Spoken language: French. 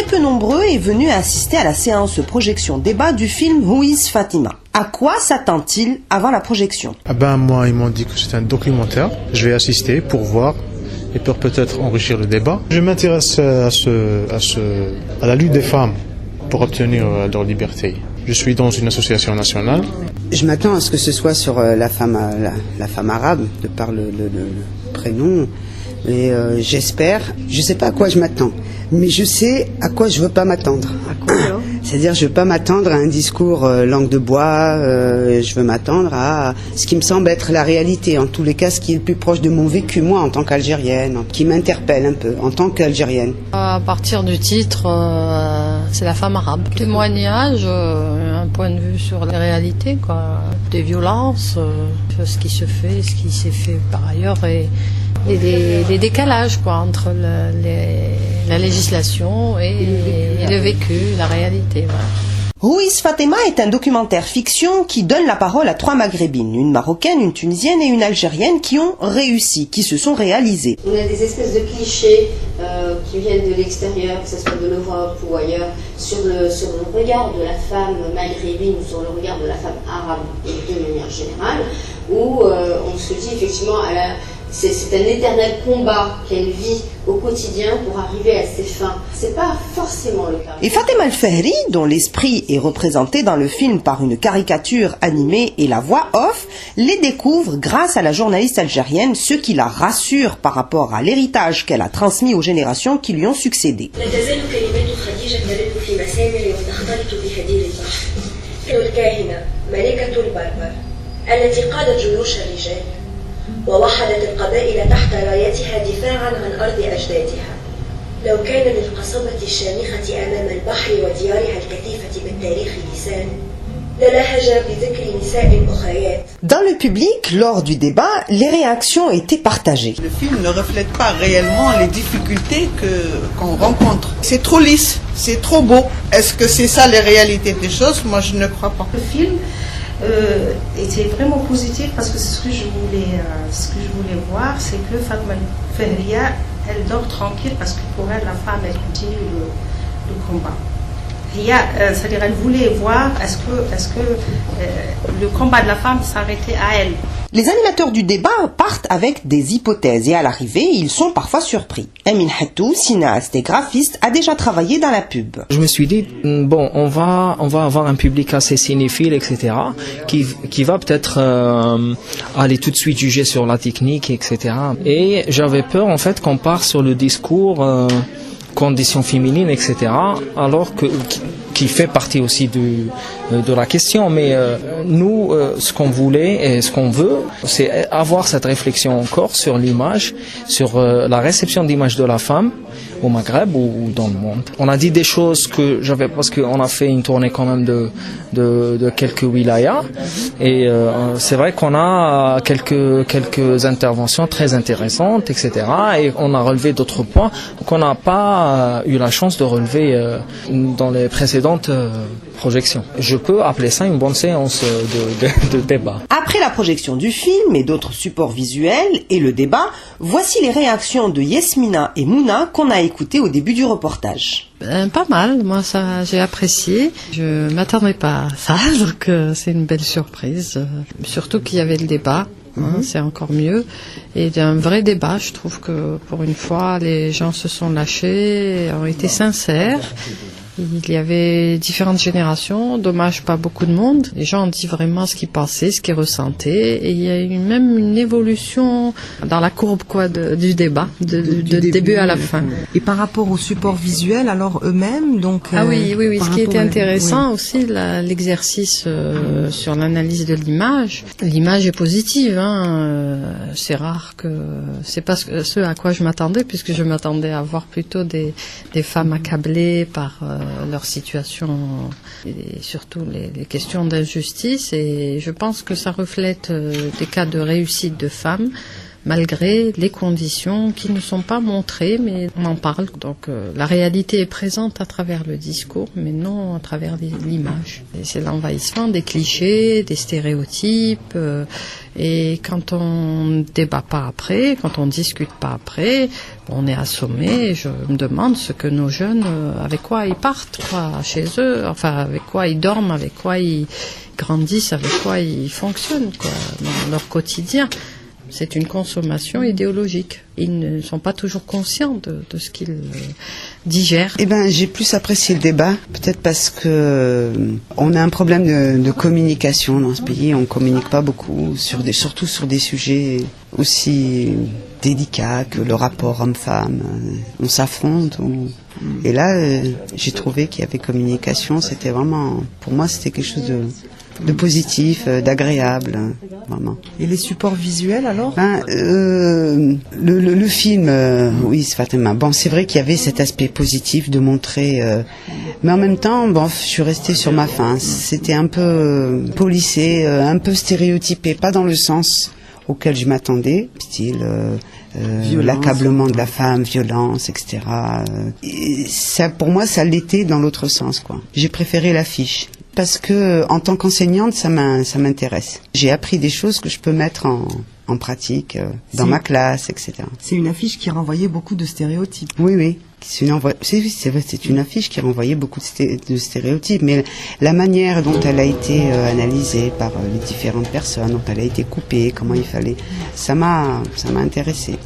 peu nombreux est venu assister à la séance projection débat du film Who is Fatima. À quoi s'attend-il avant la projection? Moi, ils m'ont dit que c'est un documentaire. Je vais assister pour voir et pour peut-être enrichir le débat. Je m'intéresse à la lutte des femmes pour obtenir leur liberté. Je suis dans une association nationale. Je m'attends à ce que ce soit sur la femme arabe, de par le prénom. Et j'espère, je sais pas à quoi je m'attends, mais je sais à quoi je veux pas m'attendre. C'est-à-dire, je veux pas m'attendre à un discours langue de bois. Je veux m'attendre à ce qui me semble être la réalité. En tous les cas, ce qui est le plus proche de mon vécu, moi, en tant qu'Algérienne, qui m'interpelle un peu, en tant qu'Algérienne. À partir du titre, c'est la femme arabe. Témoignage, un point de vue sur les réalités, quoi, des violences, ce qui se fait, ce qui s'est fait par ailleurs et les décalages quoi, entre la législation et le vécu, la réalité. Voilà. Who is Fatima est un documentaire fiction qui donne la parole à 3 maghrébines, une marocaine, une tunisienne et une algérienne qui ont réussi, qui se sont réalisées. On a des espèces de clichés qui viennent de l'extérieur, que ce soit de l'Europe ou ailleurs, sur le regard de la femme maghrébine ou sur le regard de la femme arabe de manière générale, où on se dit effectivement c'est un éternel combat qu'elle vit au quotidien pour arriver à ses fins. C'est pas forcément le cas. Et Fatima El-Fehri, dont l'esprit est représenté dans le film par une caricature animée et la voix off, les découvre grâce à la journaliste algérienne, ce qui la rassure par rapport à l'héritage qu'elle a transmis aux générations qui lui ont succédé. ووحدت القبائل تحت رايتها دفاعا عن أرض أجدادها. لو كان للقصبة الشامخة أمام البحر وديارها الكثيفة بالتاريخ لسان للهج بذكر نساء أخريات. Dans le public, lors du débat, les réactions étaient partagées. Le film ne reflète pas réellement les difficultés qu'on rencontre. C'est trop lisse, c'est trop beau. Est-ce que c'est ça les réalités des choses? Moi, je ne crois pas. Le film était vraiment positif parce que ce que je voulais voir, c'est que Fatima El-Fehri, elle dort tranquille parce que pour elle, la femme, elle continue le combat. C'est-à-dire, elle voulait voir est-ce que le combat de la femme s'arrêtait à elle. Les animateurs du débat partent avec des hypothèses et à l'arrivée, ils sont parfois surpris. Amin Hattou, cinéaste et graphiste, a déjà travaillé dans la pub. Je me suis dit, bon, on va avoir un public assez cinéphile, etc., qui va peut-être aller tout de suite juger sur la technique, etc. Et j'avais peur, en fait, qu'on part sur le discours conditions féminines, etc., alors qui fait partie aussi de la question, mais nous, ce qu'on voulait et ce qu'on veut, c'est avoir cette réflexion encore sur l'image, sur la réception d'image de la femme au Maghreb ou dans le monde. On a dit des choses que j'avais, parce qu'on a fait une tournée quand même de quelques wilayas, et c'est vrai qu'on a quelques interventions très intéressantes, etc., et on a relevé d'autres points qu'on n'a pas eu la chance de relever dans les précédentes projections. Je peux appeler ça une bonne séance de débat. Après la projection du film et d'autres supports visuels et le débat, voici les réactions de Yasmina et Mouna qu'on a écoutées au début du reportage. Pas mal, moi ça j'ai apprécié. Je m'attendais pas à ça, donc c'est une belle surprise. Surtout qu'il y avait le débat. C'est encore mieux. Et d'un vrai débat, je trouve que pour une fois, les gens se sont lâchés, ont été sincères. Il y avait différentes générations, dommage pas beaucoup de monde. Les gens ont dit vraiment ce qu'ils pensaient, ce qu'ils ressentaient, et il y a eu même une évolution dans la courbe du débat, du début à la fin. Et par rapport au support visuel, alors eux-mêmes, donc. Oui. Ce qui était intéressant aussi, l'exercice sur l'analyse de l'image. L'image est positive, c'est rare c'est pas ce à quoi je m'attendais, puisque je m'attendais à voir plutôt des femmes accablées par leur situation et surtout les questions d'injustice, et je pense que ça reflète des cas de réussite de femmes malgré les conditions qui ne sont pas montrées, mais on en parle. Donc la réalité est présente à travers le discours, mais non à travers l'image. Et c'est l'envahissement des clichés, des stéréotypes. Et quand on débat pas après, quand on discute pas après, on est assommé. Je me demande ce que nos jeunes, avec quoi ils partent, quoi, chez eux, enfin avec quoi ils dorment, avec quoi ils grandissent, avec quoi ils fonctionnent, quoi, dans leur quotidien. C'est une consommation idéologique. Ils ne sont pas toujours conscients de ce qu'ils digèrent. Eh ben, j'ai plus apprécié le débat, peut-être parce que on a un problème de communication dans ce pays. On communique pas beaucoup, surtout sur des sujets aussi délicats que le rapport homme-femme. On s'affronte. Et là, j'ai trouvé qu'il y avait communication. C'était vraiment, pour moi, c'était quelque chose de positif, d'agréable, vraiment. Et les supports visuels alors? Le film, oui, c'est Fatima. Bon, c'est vrai qu'il y avait cet aspect positif de montrer, mais en même temps, bon, je suis restée sur ma faim. C'était un peu policé, un peu stéréotypé, pas dans le sens auquel je m'attendais, style l'accablement de la femme, violence, etc. Et ça, pour moi, ça l'était dans l'autre sens, quoi. J'ai préféré l'affiche. Parce que en tant qu'enseignante, ça m'intéresse. J'ai appris des choses que je peux mettre en pratique dans ma classe, etc. C'est une affiche qui renvoyait beaucoup de stéréotypes. Oui. C'est une affiche qui renvoyait beaucoup de stéréotypes, mais la manière dont elle a été analysée par les différentes personnes, dont elle a été coupée, comment il fallait, ça m'a intéressée.